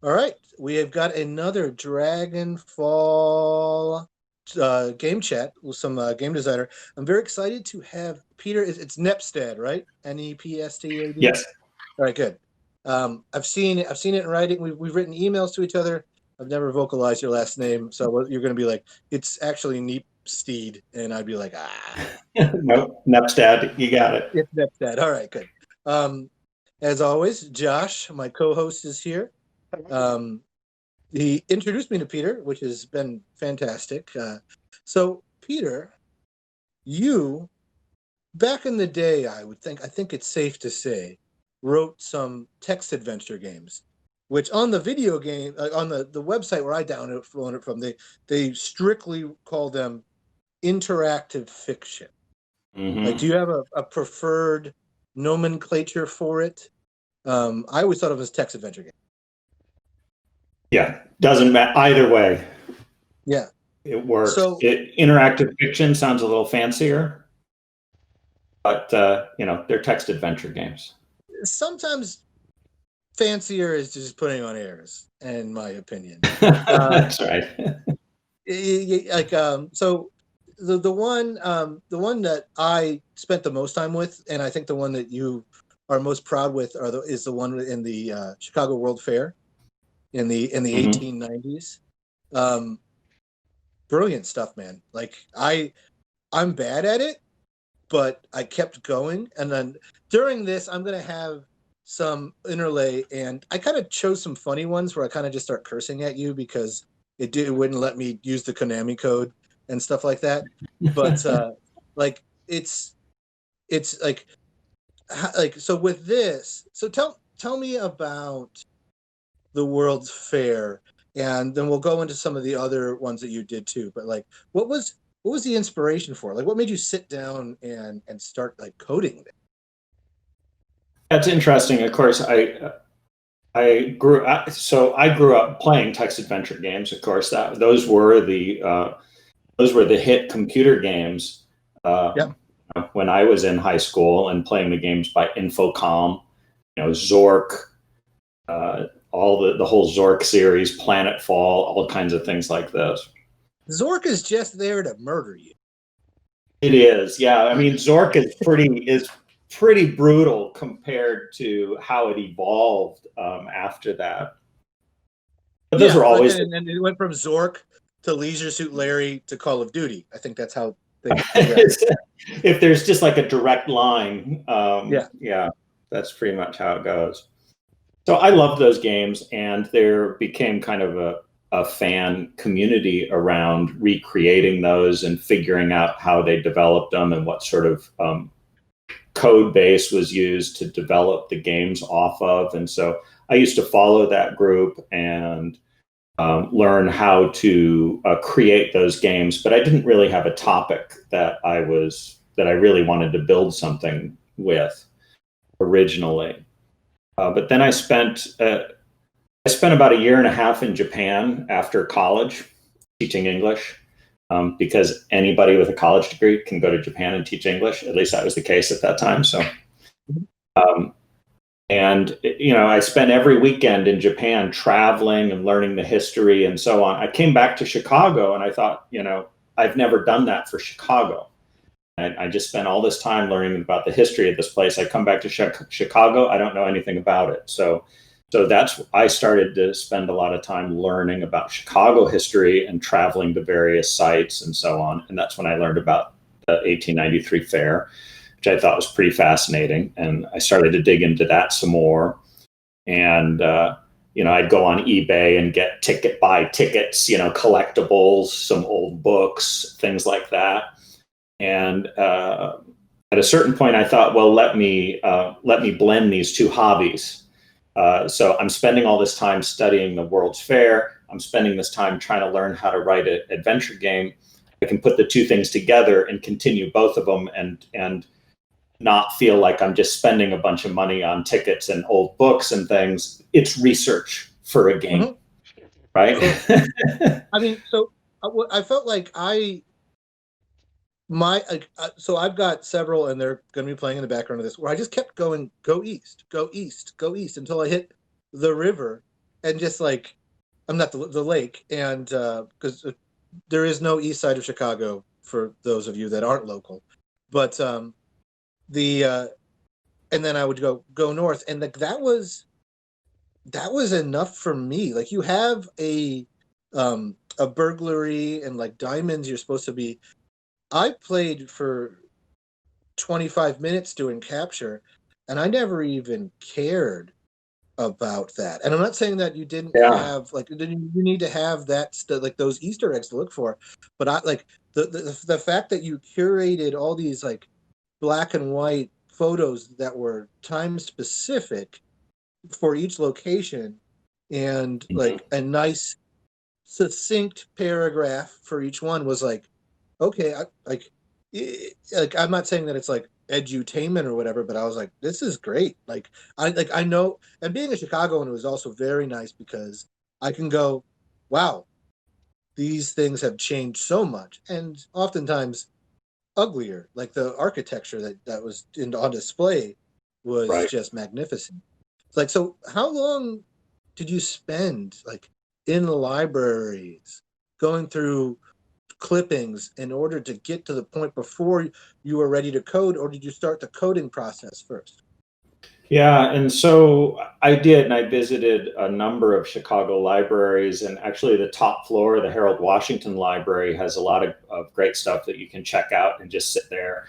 All right, we have got another Dragon-Fall game chat with some game designer. I'm very excited to have Peter. It's Nepstad, right? Nepstad. Yes. All right, good. I've seen it in writing. We've written emails to each other. I've never vocalized your last name, so you're going to be like, it's actually Neepsteed, and I'd be like, Nope, Nepstad, you got it. it's Nepstad. All right, good. As always, Josh, my co-host, is here. He introduced me to Peter, which has been fantastic. So, Peter, you back in the day, I think it's safe to say, wrote some text adventure games, which on the video game on the website where I downloaded it from, they strictly call them interactive fiction. Like, do you have a preferred nomenclature for it? I always thought of it as text adventure game. Yeah, doesn't matter either way. Yeah, it works. So Interactive fiction sounds a little fancier, but they're text adventure games. sometimes fancier is just putting on airs, in my opinion. That's right. So the one that I spent the most time with, and I think the one that you are most proud with, is the one in the Chicago World Fair in the 1890s. Brilliant stuff, man. Like I'm bad at it, but I kept going, and then during this, I'm gonna have some interlay, and I kind of chose some funny ones where I kind of just start cursing at you because it wouldn't let me use the Konami code and stuff like that. But like it's like so with this. So tell me about the World's Fair, and then we'll go into some of the other ones that you did too. But like, what was the inspiration for it? Like, what made you sit down and start like coding it? That's interesting. Of course, I grew up playing text adventure games. Of course, those were the hit computer games when I was in high school, and playing the games by Infocom, Zork, all the whole Zork series, Planetfall, all kinds of things like this. Zork is just there to murder you. It is, yeah. I mean, Zork is pretty brutal compared to how it evolved after that. But those were always. And it went from Zork to Leisure Suit Larry to Call of Duty. I think that's how they if there's just like a direct line, that's pretty much how it goes. So I loved those games, and there became kind of a fan community around recreating those and figuring out how they developed them and what sort of code base was used to develop the games off of. And so I used to follow that group and learn how to create those games, but I didn't really have a topic that I really wanted to build something with originally. But then I spent about a year and a half in Japan after college teaching English, because anybody with a college degree can go to Japan and teach English. At least that was the case at that time. So, I spent every weekend in Japan traveling and learning the history and so on. I came back to Chicago and I thought, I've never done that for Chicago. I just spent all this time learning about the history of this place. I come back to Chicago, I don't know anything about it. So I started to spend a lot of time learning about Chicago history and traveling to various sites and so on. And that's when I learned about the 1893 fair, which I thought was pretty fascinating. And I started to dig into that some more. And, I'd go on eBay and get buy tickets, collectibles, some old books, things like that. And at a certain point, I thought, well, let me blend these two hobbies. So I'm spending all this time studying the World's Fair. I'm spending this time trying to learn how to write an adventure game. I can put the two things together and continue both of them and not feel like I'm just spending a bunch of money on tickets and old books and things. It's research for a game, right? I mean, so I felt like so I've got several, and they're going to be playing in the background of this, where I just kept going, go east, go east, go east, until I hit the river, and just like I'm not the lake, and because there is no east side of Chicago for those of you that aren't local, but the and then I would go north, and like that was enough for me. Like you have a burglary and like diamonds you're supposed to be. I played for 25 minutes doing capture, and I never even cared about that. And I'm not saying that you didn't Yeah. have like you need to have like those Easter eggs to look for, but I like the fact that you curated all these like black and white photos that were time specific for each location, and Mhm. like a nice succinct paragraph for each one was like, okay, like I'm not saying that it's like edutainment or whatever, but I was like, this is great. I know, and being a Chicagoan was also very nice because I can go, wow, these things have changed so much, and oftentimes uglier. Like the architecture that was on display was Right. just magnificent. Like, so how long did you spend like in the libraries going through clippings in order to get to the point before you were ready to code, or did you start the coding process first? Yeah, and so I did, and I visited a number of Chicago libraries, and actually the top floor, the Harold Washington Library, has a lot of great stuff that you can check out and just sit there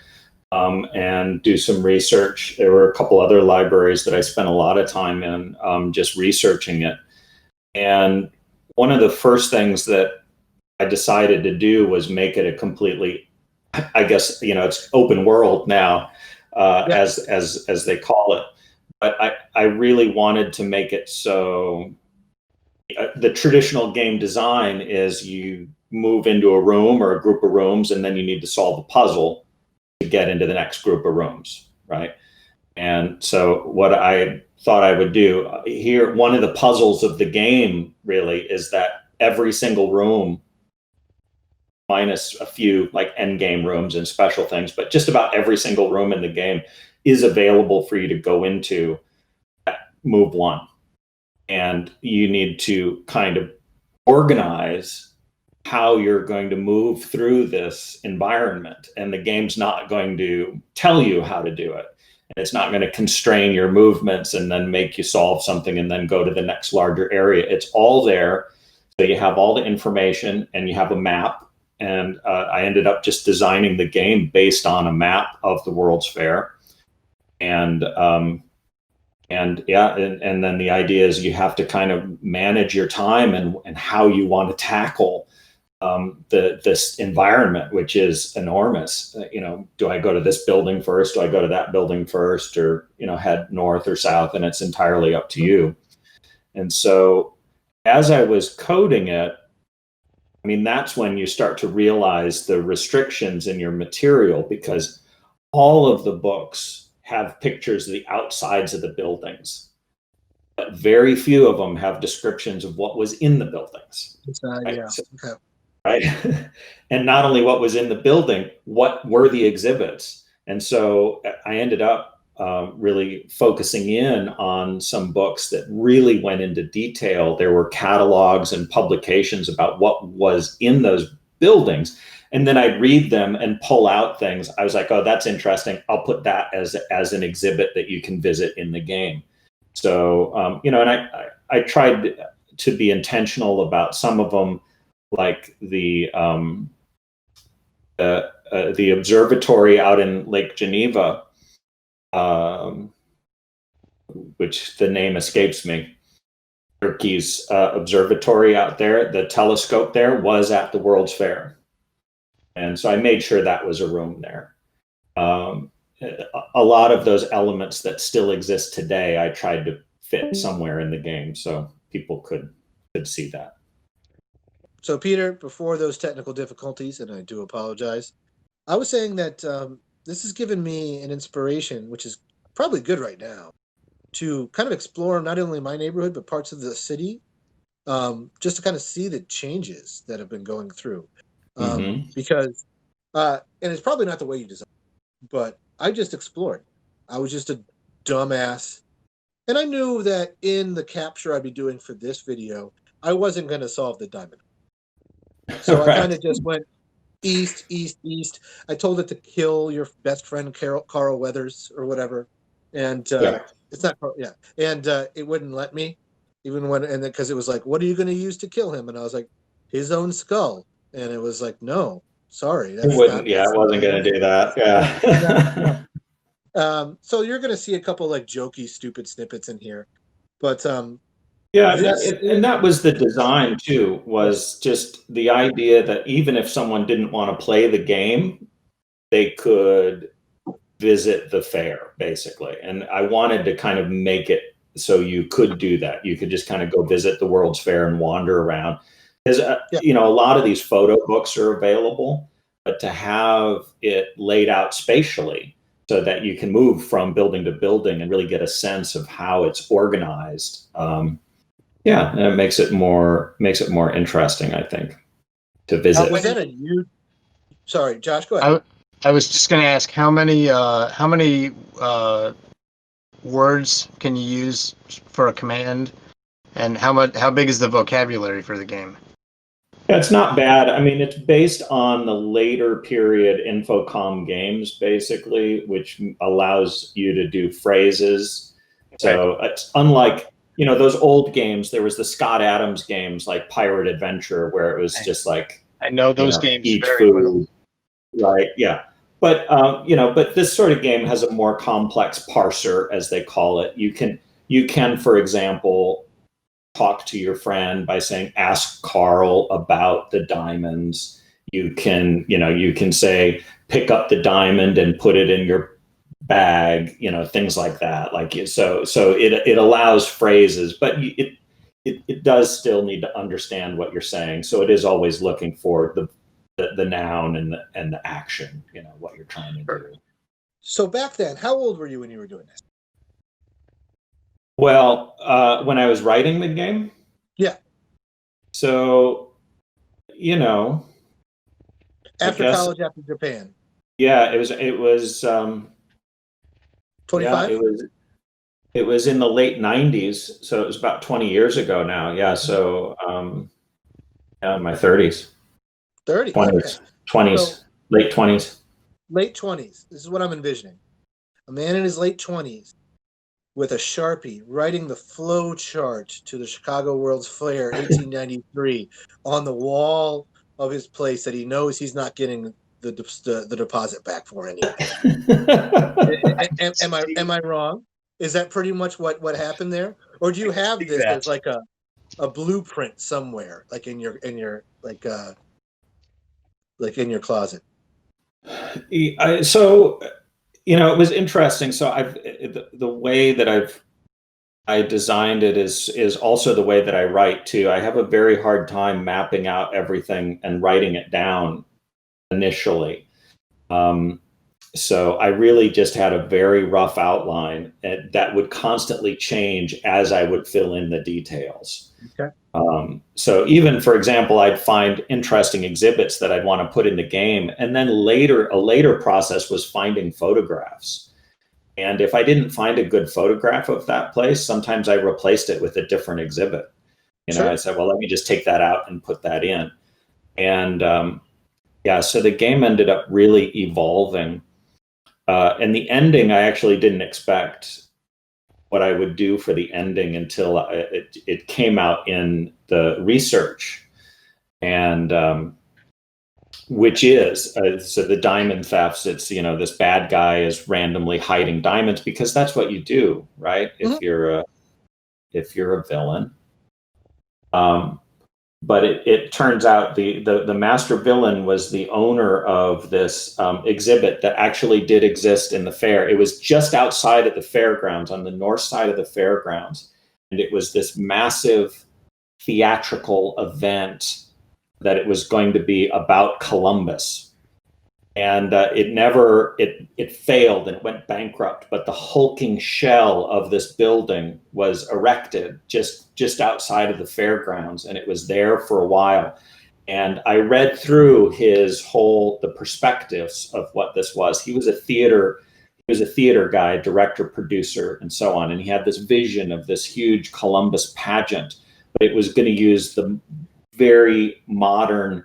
and do some research. There were a couple other libraries that I spent a lot of time in just researching it. And one of the first things that I decided to do was make it a completely, I guess, it's open world now, Yeah. as they call it. But I really wanted to make it so the traditional game design is you move into a room or a group of rooms, and then you need to solve a puzzle to get into the next group of rooms, right? And so what I thought I would do here, one of the puzzles of the game really is that every single room, minus a few like end game rooms and special things, but just about every single room in the game is available for you to go into at move one. And you need to kind of organize how you're going to move through this environment. And the game's not going to tell you how to do it. And it's not going to constrain your movements and then make you solve something and then go to the next larger area. It's all there. So you have all the information and you have a map. And I ended up just designing the game based on a map of the World's Fair. And yeah, and then the idea is you have to kind of manage your time and how you want to tackle this environment, which is enormous. Do I go to this building first? Do I go to that building first, or head north or south? And it's entirely up to you. And so, as I was coding it, I mean, that's when you start to realize the restrictions in your material, because all of the books have pictures of the outsides of the buildings, but very few of them have descriptions of what was in the buildings. Right? Yeah. So, Okay. right? And not only what was in the building, what were the exhibits? And so I ended up really focusing in on some books that really went into detail. There were catalogs and publications about what was in those buildings. And then I'd read them and pull out things. I was like, oh, that's interesting. I'll put that as an exhibit that you can visit in the game. So, and I tried to be intentional about some of them, like the observatory out in Lake Geneva, um, which the name escapes me. Turkey's observatory out there, the telescope there was at the World's Fair, and so I made sure that was a room there. Um, a lot of those elements that still exist today, I tried to fit somewhere in the game so people could see that. So, Peter, before those technical difficulties, and I do apologize, I was saying that this has given me an inspiration, which is probably good right now, to kind of explore not only my neighborhood, but parts of the city, just to kind of see the changes that have been going through. Mm-hmm. Because, and it's probably not the way you design, but I just explored. I was just a dumbass And I knew that in the capture I'd be doing for this video, I wasn't going to solve the diamond. So I kind Right. of just went east, east, east. I told it to kill your best friend, Carl Weathers, or whatever. And Yeah. it's not, yeah. And it wouldn't let me, even when, and because it was like, what are you going to use to kill him? And I was like, his own skull. And it was like, no, sorry, It that's wouldn't. not. Yeah, That's I not wasn't how going it to do works. that. No, Yeah. no. So you're going to see a couple like jokey, stupid snippets in here, but Yeah, this and is that was the design too, yeah, was just the idea that even if someone didn't want to play the game, they could visit the fair, basically. And I wanted to kind of make it so you could do that. You could just kind of go visit the World's Fair and wander around. Because, yeah. you know, a lot of these photo books are available, but to have it laid out spatially so that you can move from building to building and really get a sense of how it's organized. Yeah, and it makes it more interesting, I think, to How visit. Was that many? a you? Sorry, Josh, go ahead. I was just going to ask how many words can you use for a command, and how big is the vocabulary for the game? Yeah, it's not bad. I mean, it's based on the later period Infocom games, basically, which allows you to do phrases. Okay. So it's unlike, you know, those old games. There was the Scott Adams games like Pirate Adventure, where it was just like, I know you those know, games eat very well. food, right? Yeah. But you know, but this sort of game has a more complex parser, as they call it. You can, for example, talk to your friend by saying, ask Carl about the diamonds. You can say, pick up the diamond and put it in your bag, things like that. So it allows phrases, but it does still need to understand what you're saying. So it is always looking for the noun and the action, what you're trying to do. So back then, how old were you when you were doing this? Well, when I was writing the game, Yeah, so, I after guess, college, after Japan. yeah, it was, yeah, 25? it was in the late 90s, so it was about 20 years ago now. Yeah, so, yeah, in my 30s, 30s. Okay. 20s, So 20s, late 20s. late 20s. This is what I'm envisioning. A man in his late 20s with a Sharpie writing the flow chart to the Chicago World's Fair 1893 on the wall of his place that he knows he's not getting the deposit back for anyway. Am I wrong? Is that pretty much what happened there? Or do you have this as like a blueprint somewhere, like in your like in your closet? So, it was interesting. So the way that I designed it is also the way that I write too. I have a very hard time mapping out everything and writing it down initially. So I really just had a very rough outline that would constantly change as I would fill in the details. Okay. So even, for example, I'd find interesting exhibits that I'd want to put in the game. And then a later process was finding photographs. And if I didn't find a good photograph of that place, sometimes I replaced it with a different exhibit. Sure. I said, well, let me just take that out and put that in. And yeah, so the game ended up really evolving. And the ending, I actually didn't expect what I would do for the ending until it came out in the research. And which is, so the diamond thefts, it's, this bad guy is randomly hiding diamonds because that's what you do, right? Mhm. If you're a villain. But it turns out the master villain was the owner of this exhibit that actually did exist in the fair. It was just outside of the fairgrounds, on the north side of the fairgrounds. And it was this massive theatrical event that it was going to be about Columbus. And it failed and it went bankrupt, but the hulking shell of this building was erected just outside of the fairgrounds, and it was there for a while. And I read through the perspectives of what this was. He was a theater he was a theater guy, director, producer, and so on. And he had this vision of this huge Columbus pageant, but it was going to use this very modern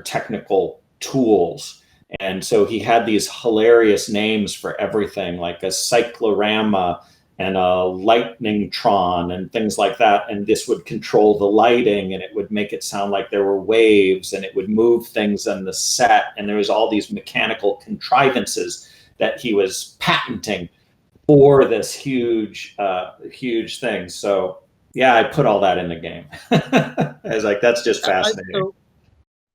technical tools. And so he had these hilarious names for everything, like a cyclorama and a lightningtron and things like that. And this would control the lighting, and it would make it sound like there were waves, and it would move things on the set. And there was all these mechanical contrivances that he was patenting for this huge thing. So yeah, I put all that in the game. I was like, that's just fascinating.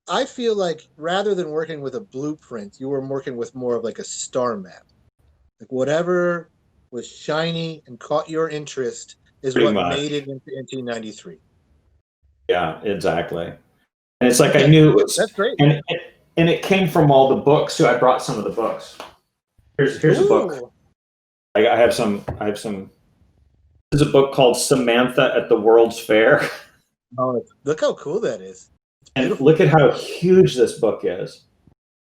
I feel like rather than working with a blueprint, you were working with more of like a star map. Like whatever was shiny and caught your interest is Pretty what much made it into 1993. Yeah, exactly. And it's like I knew it was. That's great. And it came from all the books too. I brought some of the books. Here's a book. I have some. There's a book called Samantha at the World's Fair. Oh, look how cool that is. And look at how huge this book is.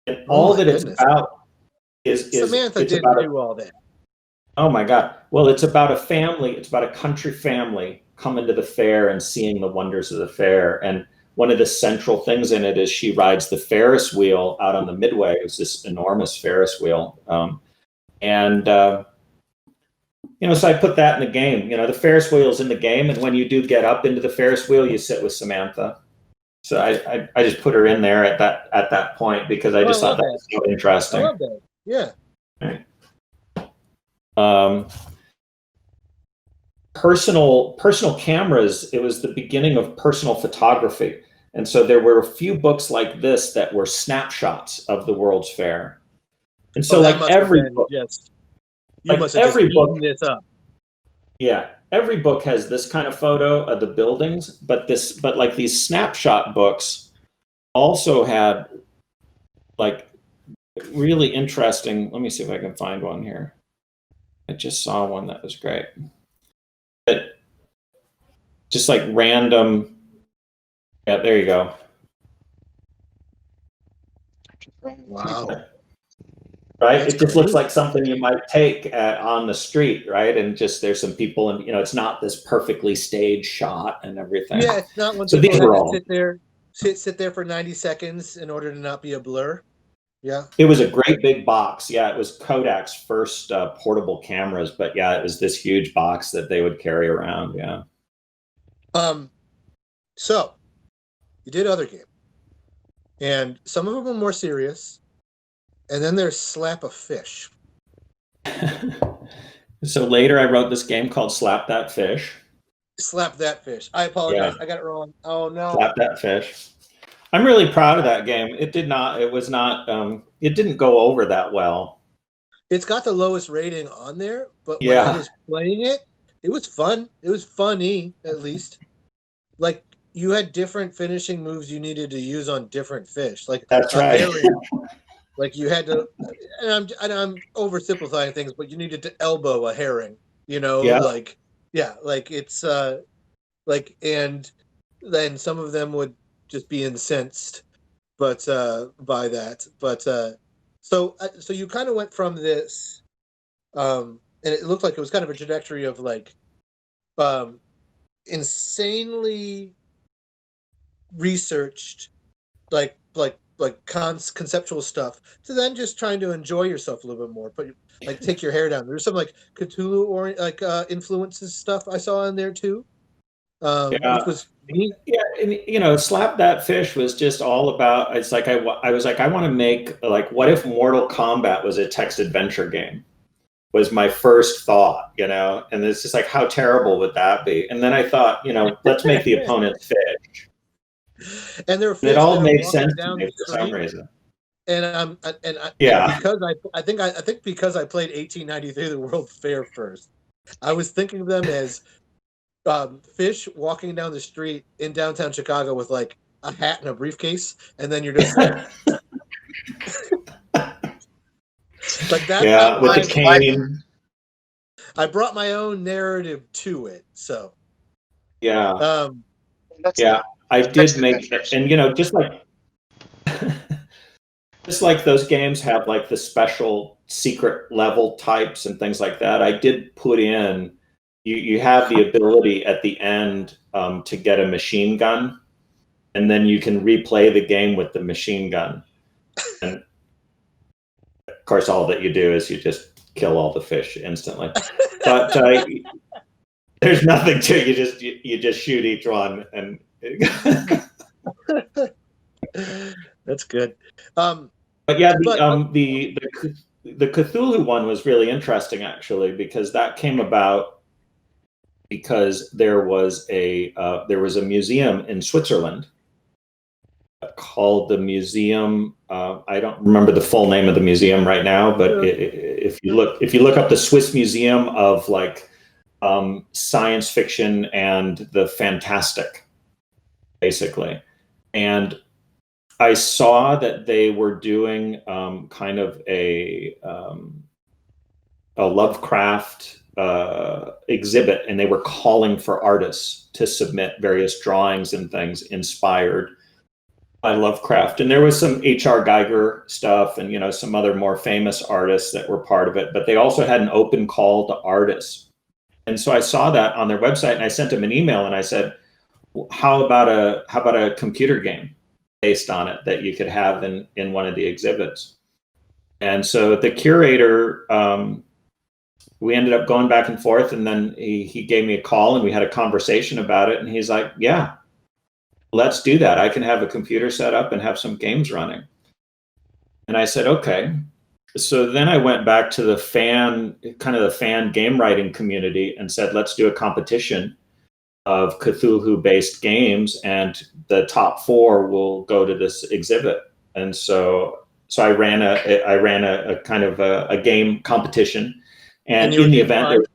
And all that it's about is Samantha didn't do all that. Oh my God. Well, it's about a family. It's about a country family coming to the fair and seeing the wonders of the fair. And one of the central things in it is she rides the Ferris wheel out on the Midway. It's this enormous Ferris wheel. So I put that in the game. The Ferris wheel's in the game. And when you do get up into the Ferris wheel, you sit with Samantha. So I just put her in there at that point because I just thought that was so interesting. I love that. Yeah. Right. Personal cameras. It was the beginning of personal photography. And so there were a few books like this that were snapshots of the World's Fair. And so every book, you must have just eaten this up. Yeah. Every book has this kind of photo of the buildings, but like these snapshot books also had like really interesting. Let me see if I can find one here. I just saw one that was great. But just like random. Yeah, there you go. Wow. Right? It just looks like something you might take on the street, right? And just there's some people, and it's not this perfectly staged shot and everything. Yeah, it's not when people have to sit there for 90 seconds in order to not be a blur. Yeah. It was a great big box. Yeah, it was Kodak's first portable cameras, but yeah, it was this huge box that they would carry around. Yeah. So you did other games, and some of them were more serious. And then there's Slap a Fish. So later I wrote this game called Slap That Fish. Slap That Fish. I apologize. Yeah. I got it wrong. Oh, no. Slap That Fish. I'm really proud of that game. It didn't go over that well. It's got the lowest rating on there, but when I was playing it, it was fun. It was funny, at least. Like, you had different finishing moves you needed to use on different fish. Like, that's right. Like you had to, and I'm oversimplifying things, but you needed to elbow a herring, like it's and then some of them would just be incensed, but by that, but so you kind of went from this, and it looked like it was kind of a trajectory of like, insanely researched, like conceptual stuff, to then just trying to enjoy yourself a little bit more, but like take your hair down. There's some like Cthulhu or influences stuff I saw in there too, which was neat. Yeah, and Slap That Fish was just all about. It's like I was like, I want to make like, what if Mortal Kombat was a text adventure game? Was my first thought, and it's just like, how terrible would that be? And then I thought, let's make the opponent fish. And there were it all made sense to me for some reason. And I think because I played 1893 the World Fair first, I was thinking of them as fish walking down the street in downtown Chicago with like a hat and a briefcase, and then you're just like, like that. Yeah, with the cane. I brought my own narrative to it, so yeah. I did make, and just like, just like those games have like the special secret level types and things like that, I did put in, you have the ability at the end to get a machine gun, and then you can replay the game with the machine gun. And of course, all that you do is you just kill all the fish instantly. But there's nothing to it. You just shoot each one, and that's good. But yeah, the Cthulhu one was really interesting actually, because that came about because there was a museum in Switzerland called the Museum. I don't remember the full name of the museum right now, but if you look up the Swiss Museum of like science fiction and the fantastic, basically, and I saw that they were doing kind of a Lovecraft exhibit, and they were calling for artists to submit various drawings and things inspired by Lovecraft. And there was some H.R. Geiger stuff and, some other more famous artists that were part of it, but they also had an open call to artists. And so I saw that on their website, and I sent them an email and I said, how about a computer game based on it that you could have in one of the exhibits? And so the curator, we ended up going back and forth, and then he gave me a call and we had a conversation about it. And he's like, yeah, let's do that. I can have a computer set up and have some games running. And I said, okay. So then I went back to the fan game writing community and said, let's do a competition of Cthulhu-based games, and the top 4 will go to this exhibit. And so I ran a kind of a game competition, and in the event,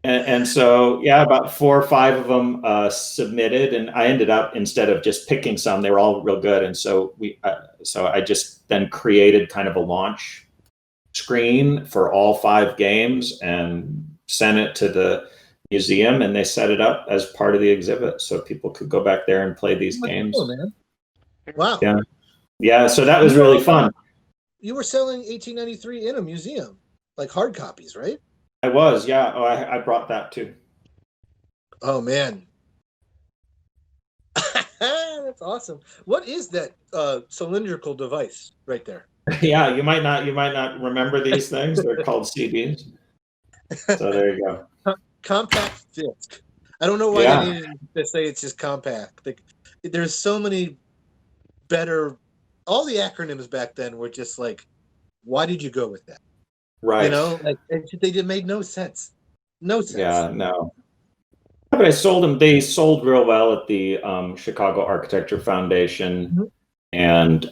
and so about 4 or 5 of them submitted, and I ended up, instead of just picking some, they were all real good, and so I just then created kind of a launch screen for all 5 games and sent it to the museum, and they set it up as part of the exhibit so people could go back there and play these games. Cool, man. Wow. Yeah. So that was really fun. You were selling 1893 in a museum, like hard copies, right? I was, yeah. Oh, I brought that too. Oh man. That's awesome. What is that cylindrical device right there? Yeah, you might not remember these things. They're called CDs. So there you go. Compact disc. I don't know why they needed to say it's just compact. Like, there's so many better. All the acronyms back then were just like, why did you go with that? Right. Like they made no sense. No sense. Yeah, no. But I sold them. They sold real well at the Chicago Architecture Foundation and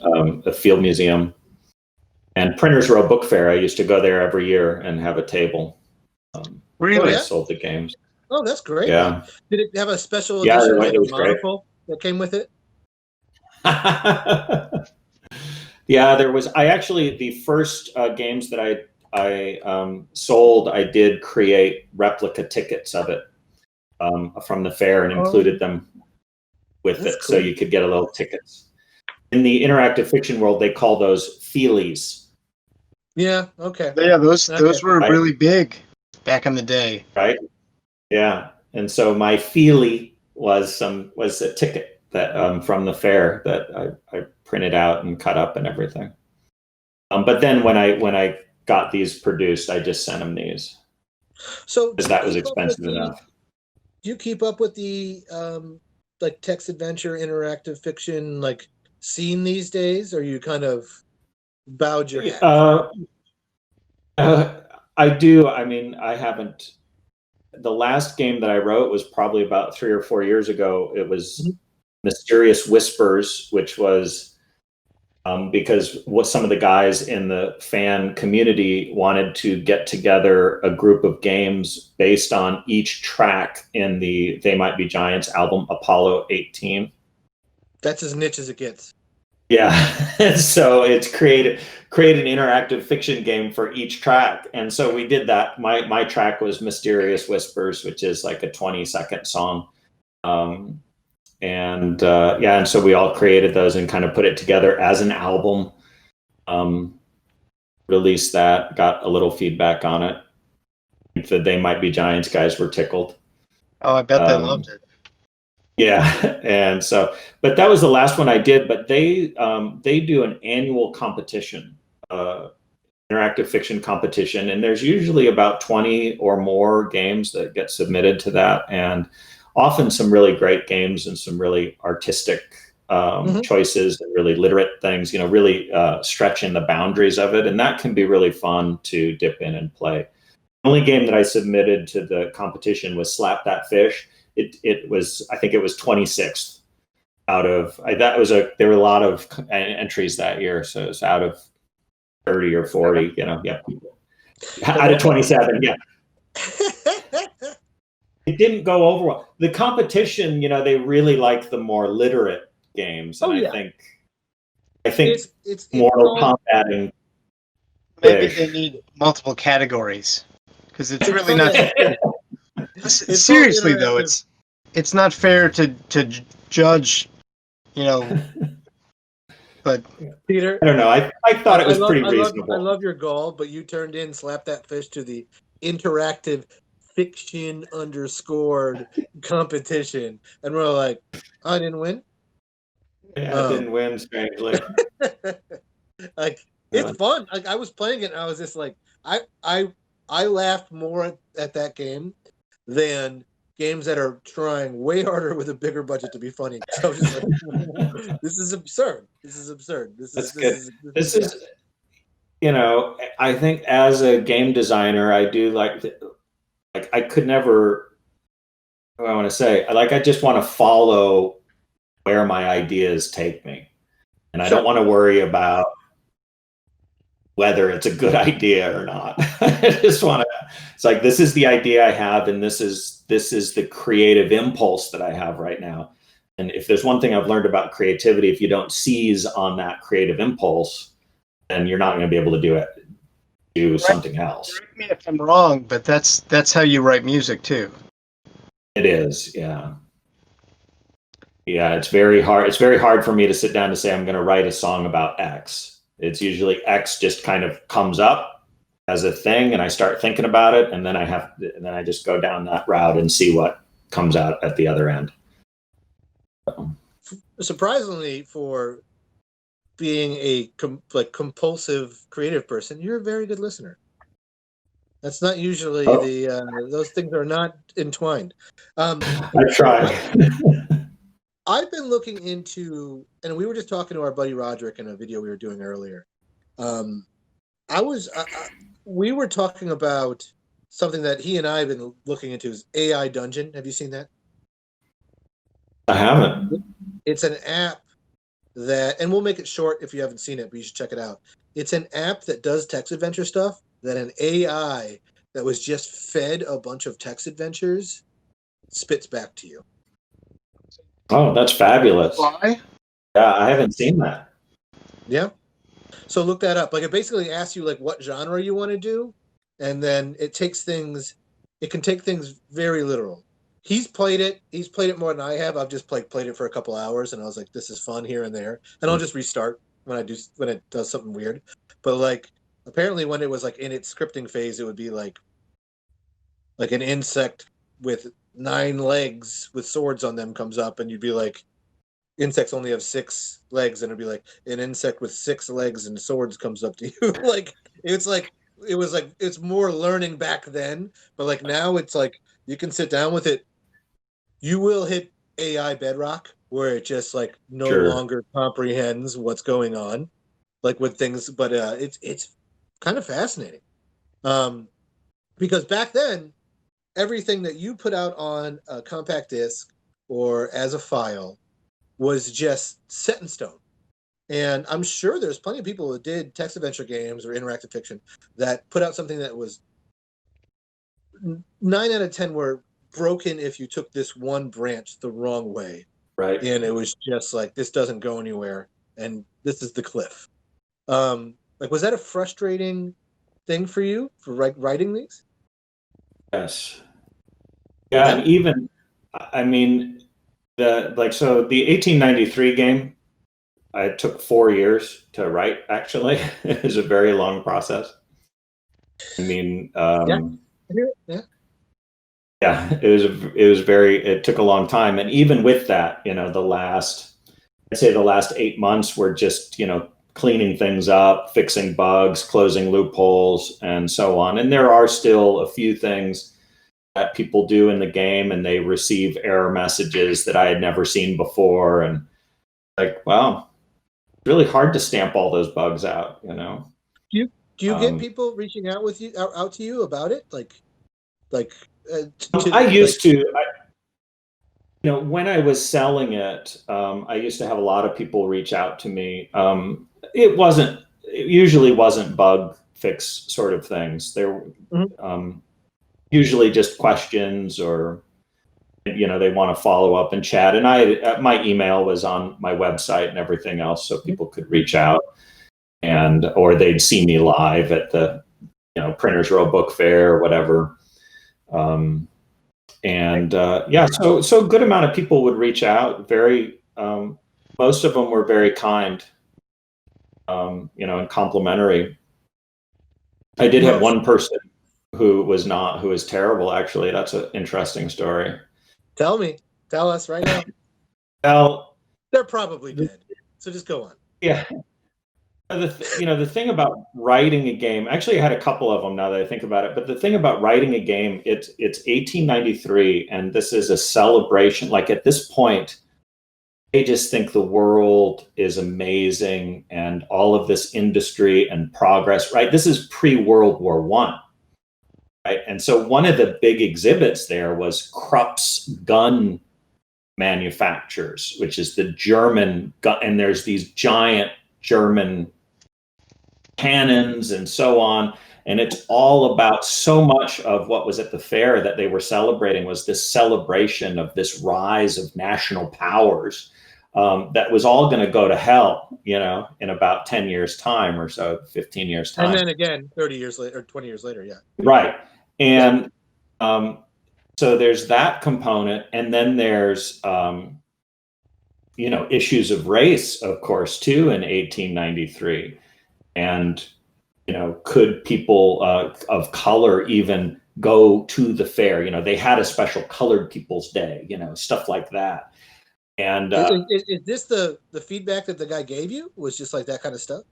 the Field Museum. And Printers Row Book Fair, I used to go there every year and have a table. Really? I sold the games. Oh, that's great. Yeah. Did it have a special edition monocle that came with it? Yeah, there was. I actually, the first games that I sold, I did create replica tickets of it from the fair and included them with it, so you could get a little tickets. In the interactive fiction world, they call those feelies. Yeah. Okay. Yeah, those were really big back in the day. Right. Yeah, and so my feelie was a ticket that from the fair that I printed out and cut up and everything. But then when I got these produced, I just sent them these. So because that was expensive enough. Do you keep up with the like text adventure, interactive fiction like scene these days, or you kind of bowed your head? I do. I mean, I haven't. The last game that I wrote was probably about 3 or 4 years ago. It was Mysterious Whispers, which was because what some of the guys in the fan community wanted to get together a group of games based on each track in the They Might Be Giants album, Apollo 18. That's as niche as it gets. Yeah, so it's create an interactive fiction game for each track, and so we did that. My track was Mysterious Whispers, which is like a 20-second song, and and so we all created those and kind of put it together as an album. Released that, got a little feedback on it. The They Might Be Giants guys were tickled. Oh, I bet they loved it. Yeah, and so, but that was the last one I did. But they do an annual competition, interactive fiction competition, and there's usually about 20 or more games that get submitted to that, and often some really great games and some really artistic choices and really literate things. Really stretching the boundaries of it, and that can be really fun to dip in and play. The only game that I submitted to the competition was Slap That Fish. It was, I think it was 26th out of, there were a lot of entries that year. So it was out of 30 or 40, out of 27. Yeah. It didn't go over well. The competition, they really like the more literate games. And I think it's Mortal Kombat and maybe they need multiple categories because it's really not. Seriously though, it's not fair to judge, But Peter, I don't know. I thought it was pretty reasonable. I love your goal, but you turned in Slap That Fish to the interactive fiction _ competition, and we're like, I didn't win. Yeah, I didn't win, strangely. It's fun. Like, I was playing it, and I was just like, I laughed more at that game than games that are trying way harder with a bigger budget to be funny. So I was just like, this is absurd. This is absurd. This is I think as a game designer, I do like I could never, what I want to say, I just want to follow where my ideas take me. And I don't want to worry about whether it's a good idea or not. I just want to, it's like, this is the idea I have, and this is the creative impulse that I have right now. And if there's one thing I've learned about creativity, if you don't seize on that creative impulse, then you're not going to be able to do something else. Correct me if I'm wrong, but that's how you write music too. It is, yeah. Yeah, it's very hard. It's very hard for me to sit down and say, I'm going to write a song about X. It's usually X just kind of comes up as a thing, and I start thinking about it, and then I just go down that route and see what comes out at the other end. Surprisingly, for being a compulsive creative person, you're a very good listener. That's not usually those things are not entwined. I try. I've been looking into, and we were just talking to our buddy Roderick in a video we were doing earlier. We were talking about something that he and I have been looking into, is AI Dungeon. Have you seen that? I haven't. It's an app that, and we'll make it short if you haven't seen it, but you should check it out. It's an app that does text adventure stuff that an AI that was just fed a bunch of text adventures spits back to you. Oh, that's fabulous. Why? Yeah, I haven't seen that. Yeah. So look that up. It basically asks you what genre you want to do, and then it can take things very literal. He's played it more than I have. I've just played it for a couple hours, and I was like, this is fun here and there. And I'll just restart when it does something weird. But apparently when it was in its scripting phase, it would be like an insect with 9 legs with swords on them comes up, and you'd be like, insects only have 6 legs, and it'd be like an insect with 6 legs and swords comes up to you. It's more learning back then, but now it's you can sit down with it. You will hit AI bedrock where it just no longer comprehends what's going on with things, but it's kind of fascinating, because back then everything that you put out on a compact disc or as a file was just set in stone. And I'm sure there's plenty of people that did text adventure games or interactive fiction that put out something that was 9 out of 10 were broken if you took this one branch the wrong way. Right. And it was just this doesn't go anywhere, and this is the cliff. Was that a frustrating thing for you for writing these? Yes. Yeah, and even, So the 1893 game, it took 4 years to write. Actually, it was a very long process. I mean, Yeah. Yeah. yeah, it took a long time, and even with that, I'd say the last 8 months were just cleaning things up, fixing bugs, closing loopholes, and so on. And there are still a few things that people do in the game, and they receive error messages that I had never seen before, and like, wow, it's really hard to stamp all those bugs out. Do you get people reaching out to you about it? I used to. When I was selling it, I used to have a lot of people reach out to me. It usually wasn't bug fix sort of things. They're usually just questions, or they want to follow up and chat. And my email was on my website and everything else, so people could reach out, or they'd see me live at the Printers Row Book Fair or whatever. So a good amount of people would reach out. Most of them were very kind, and complimentary. I did have one person who was terrible. Actually, that's an interesting story. Tell us right now. Well, they're probably dead. So just go on. Yeah. The thing about writing a game, actually I had a couple of them now that I think about it, but the thing about writing a game, it's 1893, and this is a celebration. Like, at this point, they just think the world is amazing and all of this industry and progress, right? This is pre-World War I, right? And so one of the big exhibits there was Krupp's gun manufacturers, which is the German gun, and there's these giant German cannons and so on. And it's all about, so much of what was at the fair that they were celebrating was this celebration of this rise of national powers that was all going to go to hell, in about 10 years time or so, 15 years time. And then again, 30 years later or 20 years later. Yeah. Right. And so there's that component. And then there's, issues of race, of course, too, in 1893. And, could people of color even go to the fair? They had a special Colored People's Day, stuff like that. And is this the feedback that the guy gave you? Was just like that kind of stuff?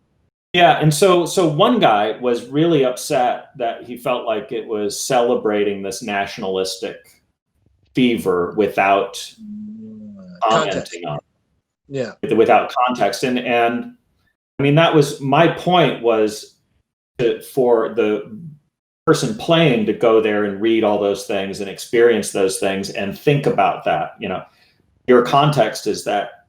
Yeah. And so one guy was really upset that he felt like it was celebrating this nationalistic fever without commenting on it. Yeah. Without context. And I mean, that was my point, was for the person playing to go there and read all those things and experience those things and think about that. Your context is that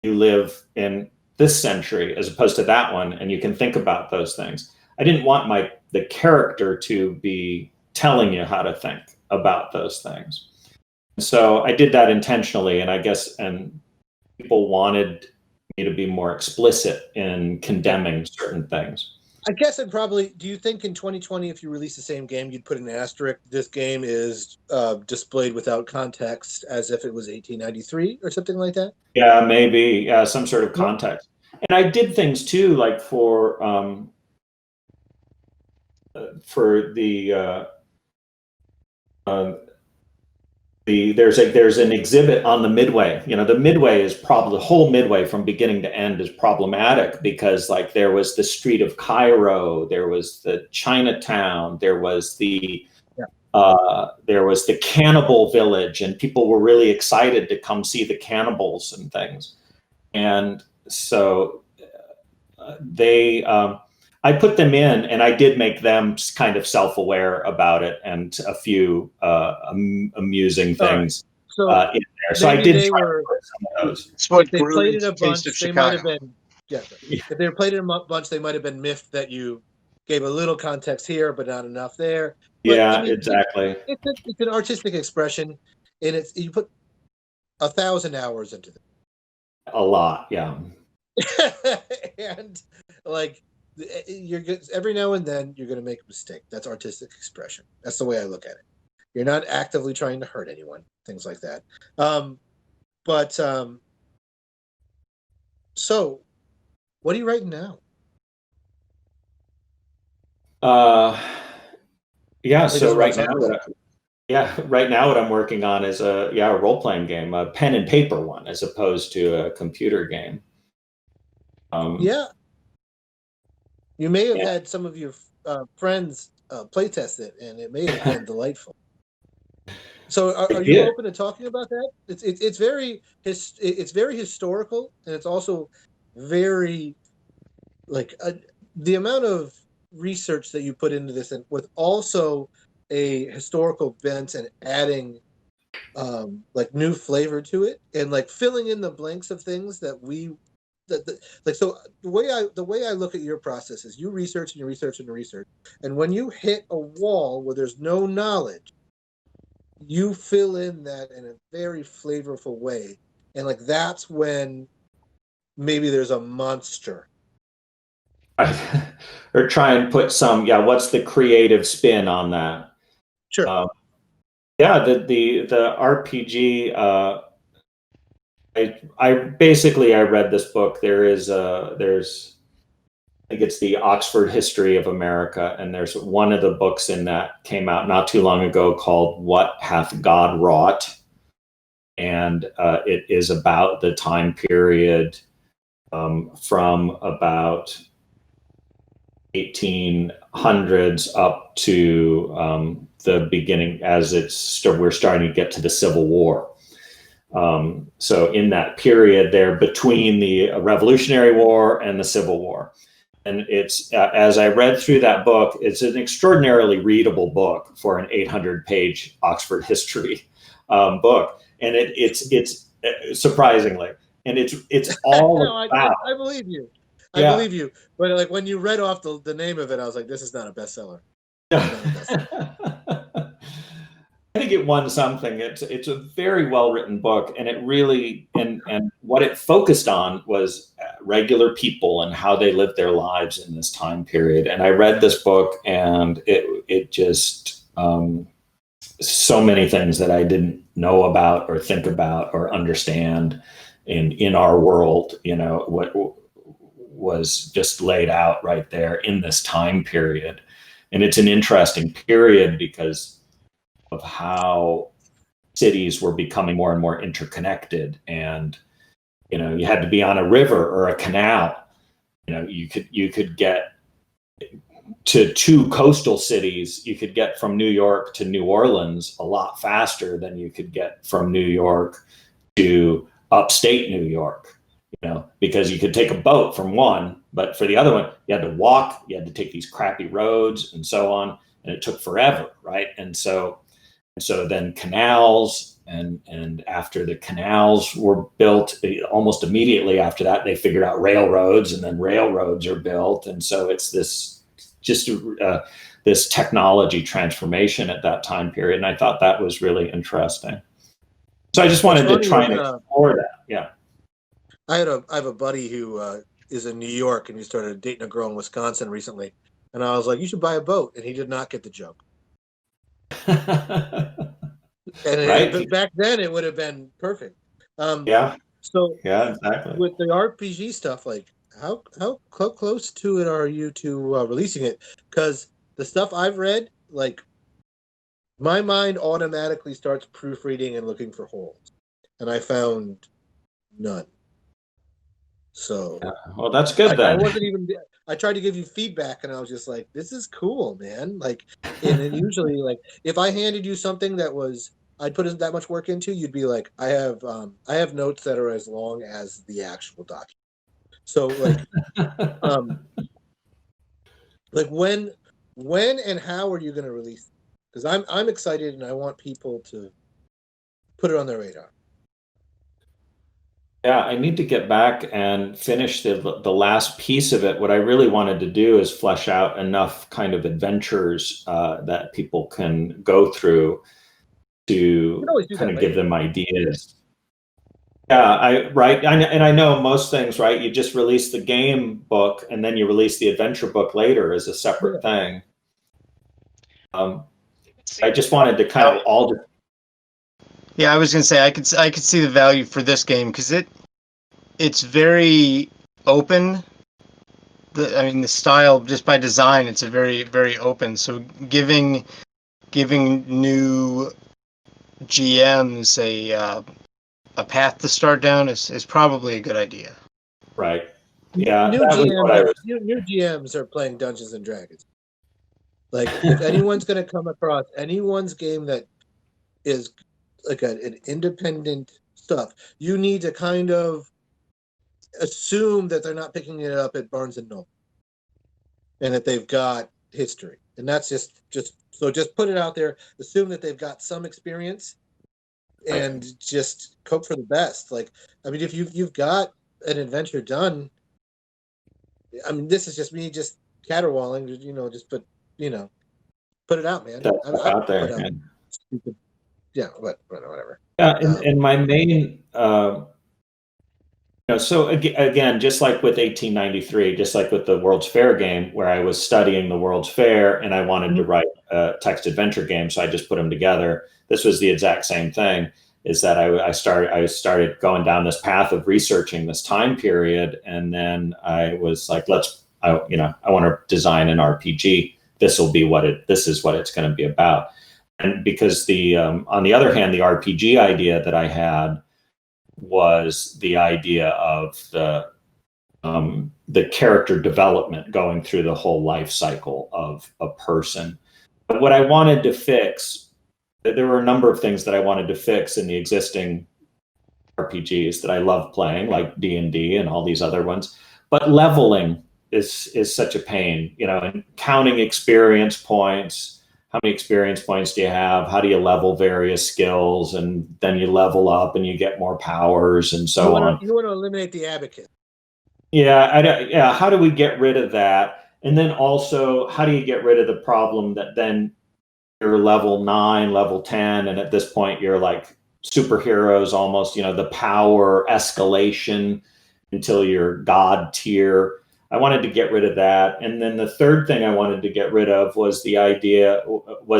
you live in this century as opposed to that one, and you can think about those things. I didn't want the character to be telling you how to think about those things. So I did that intentionally, and I guess, and people wanted me to be more explicit in condemning certain things. I guess do you think in 2020, if you release the same game, you'd put an asterisk, this game is displayed without context, as if it was 1893 or something like that? Yeah, maybe. Yeah, some sort of context. And I did things too, like for there's an exhibit on the Midway. The Midway is the whole Midway from beginning to end is problematic, because like there was the Street of Cairo, there was the Chinatown, there was the cannibal village, and people were really excited to come see the cannibals and things. And so I put them in, and I did make them kind of self-aware about it, and a few amusing things in there. So I did try to put some of those. If they played it a bunch, they might have been. Yeah. If they played it a bunch, they might have been miffed that you gave a little context here, but not enough there. But, Exactly. It's an artistic expression, and you put 1,000 hours into it. A lot, yeah. And like, every now and then you're going to make a mistake. That's artistic expression. That's the way I look at it. You're not actively trying to hurt anyone, things like that. But so, what are you writing now? Yeah. You So just want right to now, talk about it? right now what I'm working on is a role-playing game, a pen and paper one, as opposed to a computer game. Yeah, you may have Yeah. had some of your friends play test it, and it may have been delightful. So, are you Yeah. open to talking about that? It's very it's very historical, and it's also very like the amount of research that you put into this, and with also a historical bent and adding like new flavor to it, and like filling in the blanks of things that like so the way I look at your process is you research and you research and you research, and when you hit a wall where there's no knowledge, you fill in that in a very flavorful way, and like that's when maybe there's a monster. Or try and put some, what's the creative spin on that? Sure. Yeah, the RPG. I basically I read this book. There's I think it's the Oxford History of America, and there's one of the books in that came out not too long ago called "What Hath God Wrought," and it is about the time period from about 1800s up to the beginning, as we're starting to get to the Civil War. So in that period there between the Revolutionary War and the Civil War. And it's as I read through that book, it's an extraordinarily readable book for an 800-page Oxford history book, and it's surprisingly, and it's No, all about. I believe you. I Yeah. believe you. But like when you read off the name of it, I was like, this is not a bestseller. This is not a bestseller. I think it won something. It's a very well written book, and it really and what it focused on was regular people and how they lived their lives in this time period. And I read this book, and it just so many things that I didn't know about or think about or understand in our world. What was just laid out right there in this time period, and it's an interesting period because of how cities were becoming more and more interconnected, and you had to be on a river or a canal. You could get to two coastal cities. You could get from New York to New Orleans a lot faster than you could get from New York to upstate New York, because you could take a boat from one, but for the other one you had to walk, you had to take these crappy roads and so on, and it took forever, right? And so then canals, and after the canals were built, almost immediately after that, they figured out railroads, and then railroads are built. And so it's this technology transformation at that time period. And I thought that was really interesting. So I just wanted to try and explore that. Yeah. I have a buddy who is in New York, and he started dating a girl in Wisconsin recently. And I was like, you should buy a boat. And he did not get the joke. And Right. back then it would have been perfect. Yeah. So Yeah, exactly. with the RPG stuff, like how close to it are you to releasing it? Because the stuff I've read, like my mind automatically starts proofreading and looking for holes, and I found none. So Well, that's good I then. wasn't even. I tried to give you feedback, and I was just like, "This is cool, man!" Like, and then usually, like, if I handed you something that was I'd put that much work into, you'd be like, I have notes that are as long as the actual document." So, um, like when and how are you going to release it? Because I'm excited and I want people to put it on their radar. Yeah, I need to get back and finish the last piece of it. What I really wanted to do is flesh out enough kind of adventures that people can go through You can to always do kind that of give later. them ideas. Yeah, and I know most things, right? You just release the game book and then you release the adventure book later as a separate thing. I just wanted to kind of all. Yeah, I was gonna say I could see the value for this game because it's very open. I mean, the style just by design, it's a very open. So giving new GMs a path to start down is probably a good idea. Right. Yeah, New that was what I was. New GMs are playing Dungeons and Dragons. Like, if anyone's going to come across anyone's game that is like an independent stuff, you need to kind of assume that they're not picking it up at Barnes and Noble and that they've got history. And that's just put it out there. Assume that they've got some experience Right. and just hope for the best. Like, I mean, if you've got an adventure done, I mean, this is just me just caterwauling. Just put it out, man. That stuff I out put there. out And stupid, yeah, whatever. yeah, Um, and my main so again, just like with 1893, just like with the World's Fair game, where I was studying the World's Fair and I wanted to write a text adventure game, so I just put them together. This was the exact same thing. Is that I started going down this path of researching this time period, and then I was like, I want to design an RPG. This is what it's going to be about. And because on the other hand, the RPG idea that I had was the idea of the character development going through the whole life cycle of a person. But what I wanted to fix, there were a number of things that I wanted to fix in the existing RPGs that I love playing, like D&D and all these other ones. But leveling is such a pain, and counting experience points. How many experience points do you have? How do you level various skills? And then you level up and you get more powers and so on. You want to eliminate the abacus. Yeah. How do we get rid of that? And then also, how do you get rid of the problem that then you're level 9, level 10, and at this point you're like superheroes almost, the power escalation until you're God tier. I wanted to get rid of that. And then the third thing I wanted to get rid of was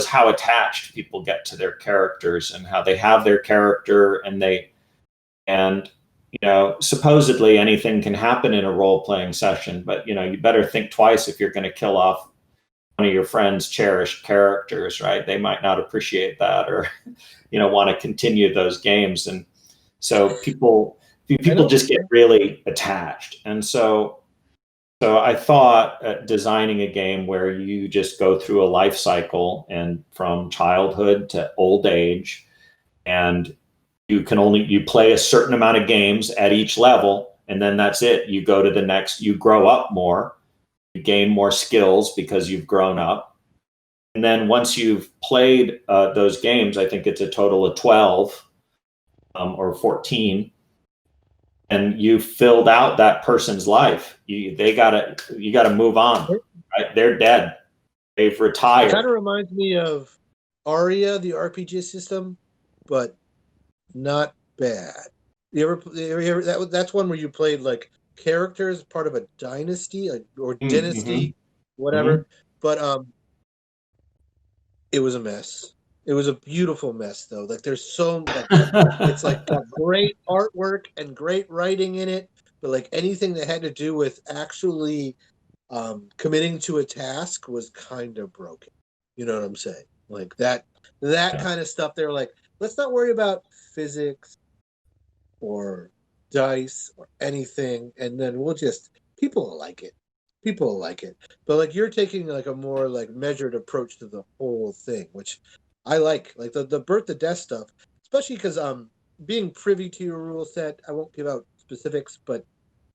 how attached people get to their characters and how they have their character and supposedly anything can happen in a role-playing session, but you better think twice if you're going to kill off one of your friends' cherished characters, right? They might not appreciate that or want to continue those games. And so people just get really attached. And so I thought designing a game where you just go through a life cycle and from childhood to old age, and you play a certain amount of games at each level, and then that's it. You go to the next, you grow up more, you gain more skills because you've grown up. And then once you've played those games, I think it's a total of 12 or 14, and you filled out that person's life. You gotta move on, right? They're dead. They've retired. It kind of reminds me of Aria, the RPG system, but not bad. You ever that's one where you played like characters part of a dynasty or dynasty, whatever. But it was a mess. It was a beautiful mess though. Like there's so it's like got great artwork and great writing in it, but like anything that had to do with actually committing to a task was kind of broken. You know what I'm saying? Like that kind of stuff. They're like, let's not worry about physics or dice or anything, and then people will like it. People will like it. But like you're taking like a more like measured approach to the whole thing, which I like the birth to death stuff, especially because being privy to your rule set, I won't give out specifics, but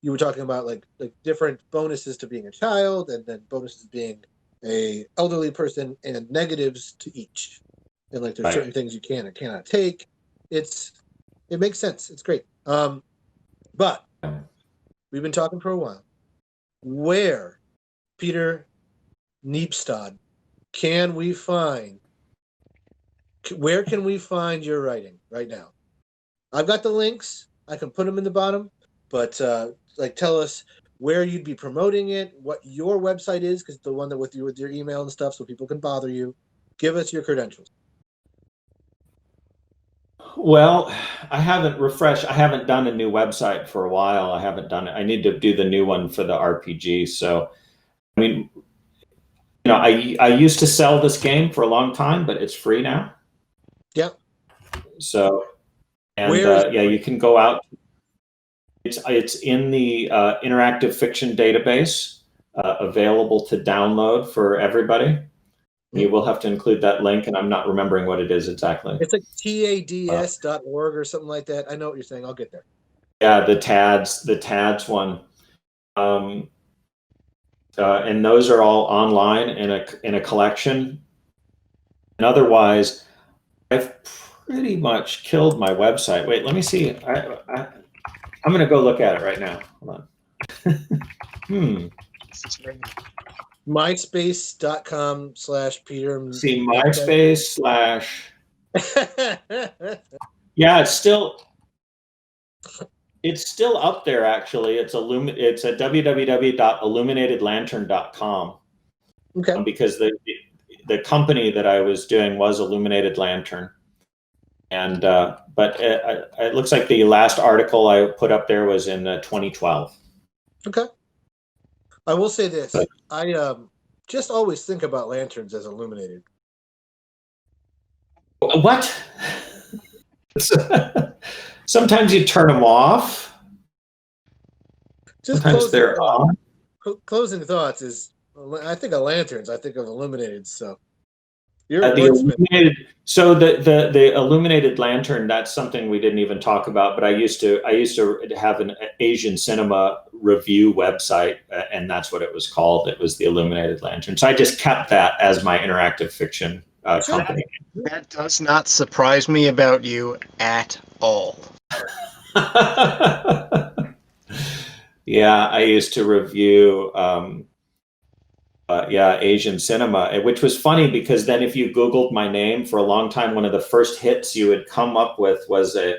you were talking about like different bonuses to being a child and then bonuses being a elderly person and negatives to each. And like there's certain things you can and cannot take. It makes sense. It's great. But we've been talking for a while. Where, Peter Neepstad, where can we find your writing right now? I've got the links. I can put them in the bottom, but tell us where you'd be promoting it, what your website is, because the one that with your email and stuff, so people can bother you. Give us your credentials. Well, I haven't refreshed. I haven't done a new website for a while. I haven't done it. I need to do the new one for the RPG. So, I mean, I used to sell this game for a long time, but it's free now. Yep. So, and Where is yeah, you can go out. It's in the interactive fiction database, available to download for everybody. You will have to include that link, and I'm not remembering what it is exactly. It's like tads.org or something like that. I know what you're saying. I'll get there. Yeah, the TADS one. And those are all online in a collection. And otherwise, I've pretty much killed my website. Wait, let me see. I'm going to go look at it right now. Hold on. MySpace.com/Peter. See, MySpace / yeah, it's still up there. Actually, it's a www.illuminatedlantern.com. Okay. Because the company that I was doing was Illuminated Lantern, and but it looks like the last article I put up there was in 2012. Okay. I will say this: I just always think about lanterns as illuminated. What? Sometimes you turn them off. Just sometimes they're on. Closing thoughts is, I think of lanterns. I think of illuminated. So you're a The wordsmith. illuminated. So the illuminated lantern. That's something we didn't even talk about. But I used to have an Asian cinema review website, and that's what it was called. It was the Illuminated Lantern. So I just kept that as my interactive fiction company. That does not surprise me about you at all. Yeah, I used to review Asian cinema, which was funny because then if you Googled my name for a long time, one of the first hits you would come up with was a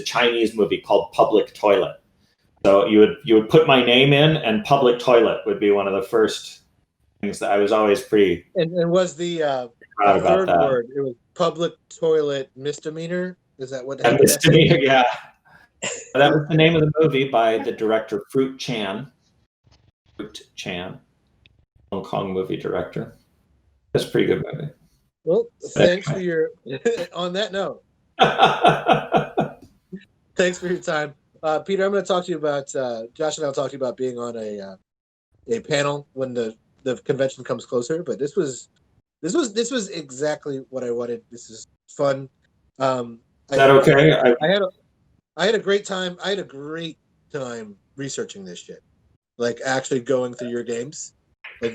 Chinese movie called Public Toilet. So you would put my name in, and Public Toilet would be one of the first things that I was always pretty. And was the proud about third that. word? It was public toilet misdemeanor. Is that what? Misdemeanor, yeah. That was the name of the movie by the director Fruit Chan. Hong Kong movie director. That's a pretty good movie. Well, thanks for your. On that note, thanks for your time, Peter. I'm going to talk to you about Josh and I'll talk to you about being on a panel when the convention comes closer. But this was exactly what I wanted. This is fun. Is that okay? I had a great time. I had a great time researching this shit. Like actually going through your games. I'm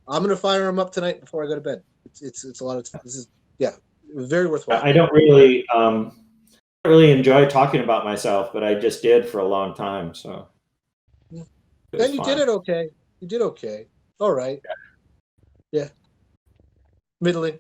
gonna fire them up tonight before I go to bed. It's a lot of time. This is very worthwhile. I don't really enjoy talking about myself, but I just did for a long time. So then you did it okay. You did okay. All right. Yeah. Middling.